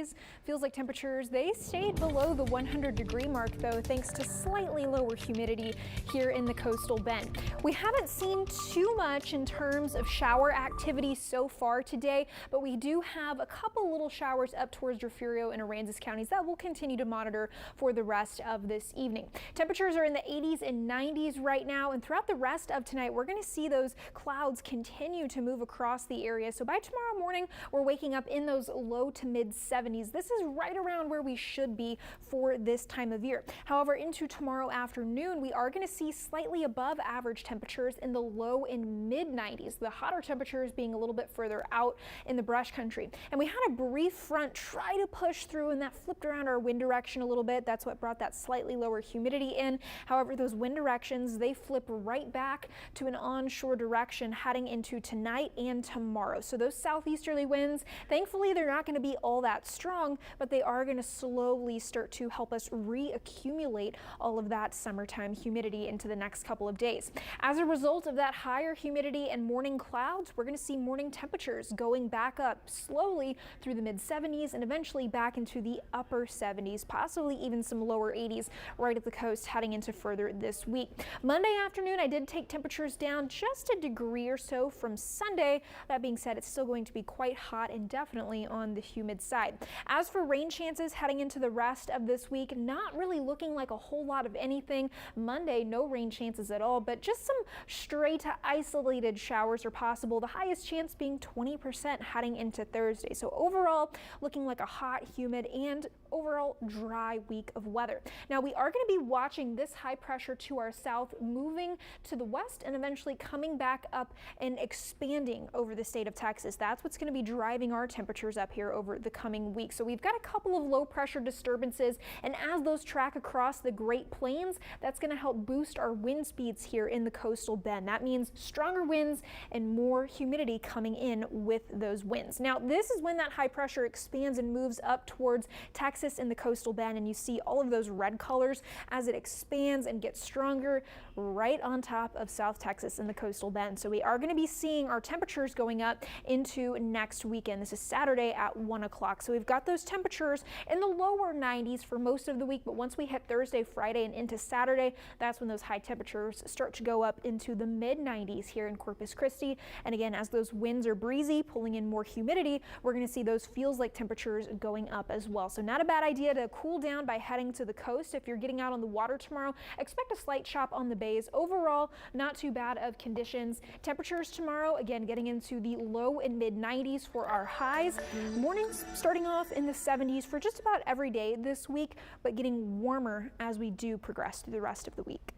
days. Feels like temperatures, they stayed below the 100-degree mark, though, thanks to slightly lower humidity here in the coastal bend. We haven't seen too much in terms of shower activity so far today, but we do have a couple little showers up towards Refugio and Aransas counties that we'll continue to monitor for the rest of this evening. Temperatures are in the 80s and 90s right now, and throughout the rest of tonight, we're going to see those clouds continue to move across the area. So by tomorrow morning, we're waking up in those low to mid 70s. This is right around where we should be for this time of year. However, into tomorrow afternoon, we are going to see slightly above average temperatures in the low and mid 90s. The hotter temperatures being a little bit further out in the brush country. And we had a brief front try to push through, and that flipped around our wind direction a little bit. That's what brought that slightly lower humidity in. However, those wind directions, they flip right back to an onshore direction heading into tonight and tomorrow. So those southeasterly winds, thankfully, they're not going to be all that strong, but they are going to slowly start to help us reaccumulate all of that summertime humidity into the next couple of days. As a result of that higher humidity and morning clouds, we're going to see morning temperatures going back up slowly through the mid 70s and eventually back into the upper 70s, possibly even some lower 80s right at the coast heading into further this week. Monday afternoon, I did take temperatures down just a degree or so from Sunday. That being said, it's still going to be quite hot and definitely on the humid side. As for rain chances heading into the rest of this week, not really looking like a whole lot of anything. Monday, no rain chances at all, but just some stray to isolated showers are possible. The highest chance being 20% heading into Thursday. So overall, looking like a hot, humid, and overall dry week of weather. Now, we are going to be watching this high pressure to our south moving to the west and eventually coming back up and expanding over the state of Texas. That's what's going to be driving our temperatures up here over the coming week. So we've got a couple of low pressure disturbances, and as those track across the Great Plains, that's going to help boost our wind speeds here in the coastal bend. That means stronger winds and more humidity coming in with those winds. Now, this is when that high pressure expands and moves up towards Texas in the coastal bend, and you see all of those red colors as it expands and gets stronger right on top of South Texas in the coastal bend. So we are going to be seeing our temperatures going up into next weekend. This is Saturday at 1 o'clock. So we've got those temperatures in the lower 90s for most of the week, but once we hit Thursday, Friday, and into Saturday, that's when those high temperatures start to go up into the mid 90s here in Corpus Christi. And again, as those winds are breezy, pulling in more humidity, we're going to see those feels like temperatures going up as well. So not a bad idea to cool down by heading to the coast. If you're getting out on the water tomorrow, expect a slight chop on the bays. Overall, not too bad of conditions. Temperatures tomorrow, again, getting into the low and mid 90s for our highs. Mornings starting off in the 70s for just about every day this week, but getting warmer as we do progress through the rest of the week.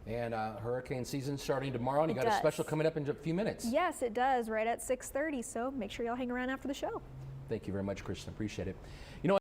And hurricane season starting tomorrow, and you got a special coming up in a few minutes. Yes, it does, right at 6:30. So make sure y'all hang around after the show. Thank you very much, Kristen. Appreciate it. You know,